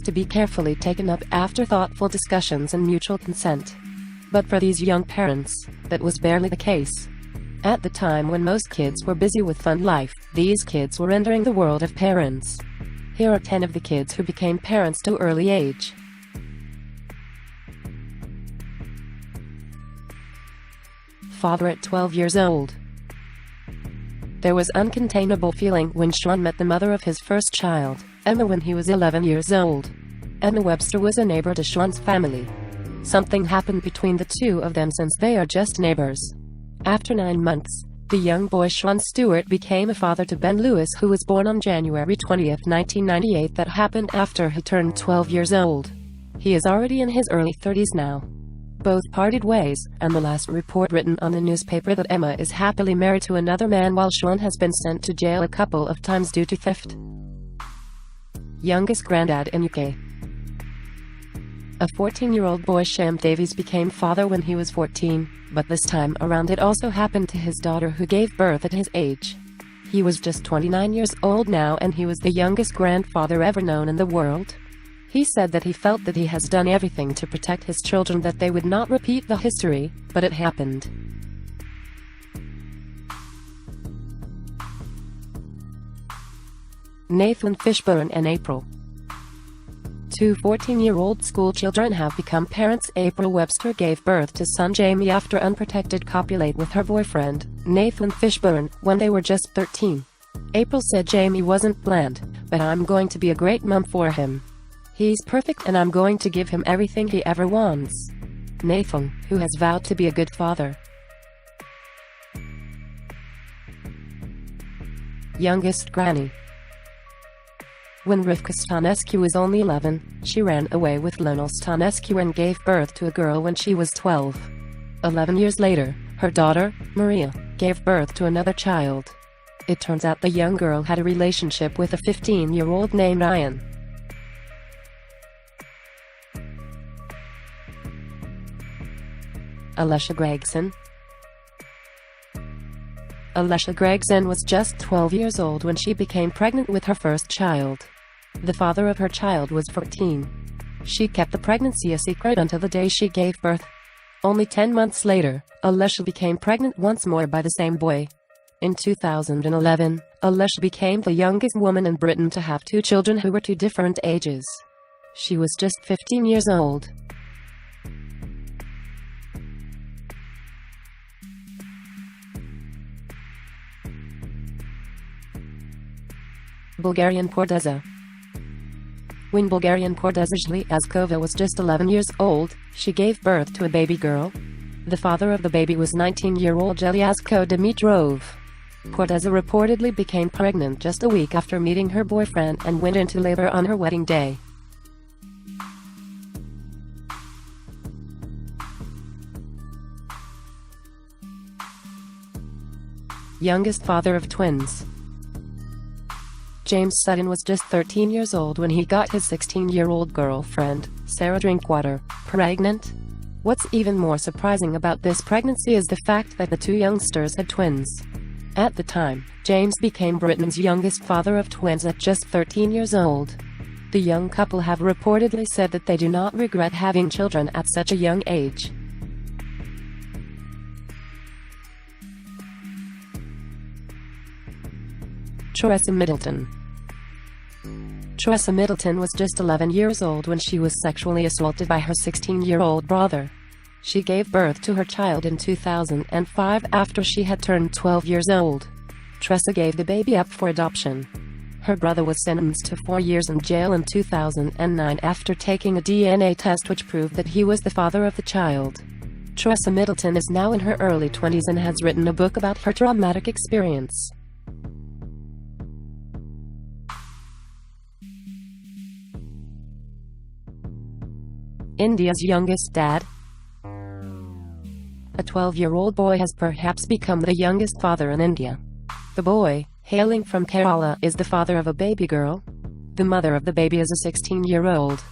to be carefully taken up after thoughtful discussions and mutual consent. But for these young parents, that was barely the case. At the time when most kids were busy with fun life, these kids were entering the world of parents. Here are 10 of the kids who became parents too early age. Father at 12 years old. There was uncontainable feeling when Sean met the mother of his first child, Emma, when he was 11 years old. Emma Webster was a neighbor to Sean's family. Something happened between the two of them since they are just neighbors. After 9 months, the young boy Sean Stewart became a father to Ben Lewis, who was born on January 20, 1998. That happened after he turned 12 years old. He is already in his early 30s now. Both parted ways, and the last report written on the newspaper that Emma is happily married to another man while Sean has been sent to jail a couple of times due to theft. Youngest granddad in UK. A 14-year-old boy, Shem Davies, became father when he was 14, but this time around it also happened to his daughter, who gave birth at his age. He was just 29 years old now, and he was the youngest grandfather ever known in the world. He said that he felt that he has done everything to protect his children, that they would not repeat the history, but it happened. Nathan Fishburne and April. Two 14-year-old school children have become parents. April Webster gave birth to son Jamie after unprotected copulate with her boyfriend, Nathan Fishburne, when they were just 13. April said, "Jamie wasn't planned, but I'm going to be a great mom for him. He's perfect and I'm going to give him everything he ever wants." Nathan, who has vowed to be a good father. Youngest granny. When Rivka Stanescu was only 11, she ran away with Lionel Stanescu and gave birth to a girl when she was 12. 11 years later, her daughter, Maria, gave birth to another child. It turns out the young girl had a relationship with a 15-year-old named Ryan. Alesha Gregson. Alesha Gregson was just 12 years old when she became pregnant with her first child. The father of her child was 14. She kept the pregnancy a secret until the day she gave birth. Only 10 months later, Alesha became pregnant once more by the same boy. In 2011, Alesha became the youngest woman in Britain to have 2 children who were 2 different ages. She was just 15 years old. Bulgarian Pordeza. When Bulgarian Pordeza Zhliazkova was just 11 years old, she gave birth to a baby girl. The father of the baby was 19-year-old Zhliazko Dimitrov. Pordeza reportedly became pregnant just a week after meeting her boyfriend and went into labor on her wedding day. Youngest father of twins. James Sutton was just 13 years old when he got his 16-year-old girlfriend, Sarah Drinkwater, pregnant. What's even more surprising about this pregnancy is the fact that the 2 youngsters had twins. At the time, James became Britain's youngest father of twins at just 13 years old. The young couple have reportedly said that they do not regret having children at such a young age. Tressa Middleton. Tressa Middleton was just 11 years old when she was sexually assaulted by her 16-year-old brother. She gave birth to her child in 2005 after she had turned 12 years old. Tressa gave the baby up for adoption. Her brother was sentenced to 4 years in jail in 2009 after taking a DNA test which proved that he was the father of the child. Tressa Middleton is now in her early 20s and has written a book about her traumatic experience. India's youngest dad. A 12-year-old boy has perhaps become the youngest father in India. The boy, hailing from Kerala, is the father of a baby girl. The mother of the baby is a 16-year-old.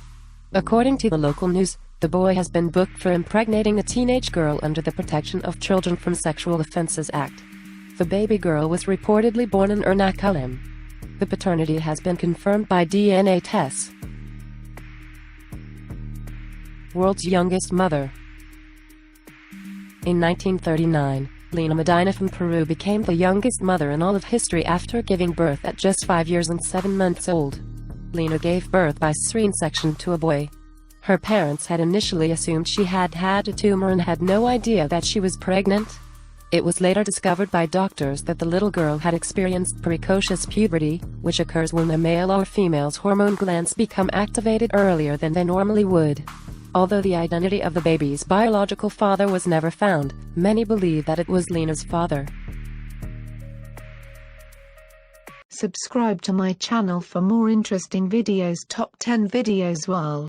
According to the local news, the boy has been booked for impregnating a teenage girl under the Protection of Children from Sexual Offences Act. The baby girl was reportedly born in Ernakulam. The paternity has been confirmed by DNA tests. World's youngest mother. In 1939, Lena Medina from Peru became the youngest mother in all of history after giving birth at just 5 years and 7 months old. Lena gave birth by cesarean section to a boy. Her parents had initially assumed she had had a tumor and had no idea that she was pregnant. It was later discovered by doctors that the little girl had experienced precocious puberty, which occurs when a male or female's hormone glands become activated earlier than they normally would. Although the identity of the baby's biological father was never found, many believe that it was Lena's father. Subscribe to my channel for more interesting videos. Top 10 videos world.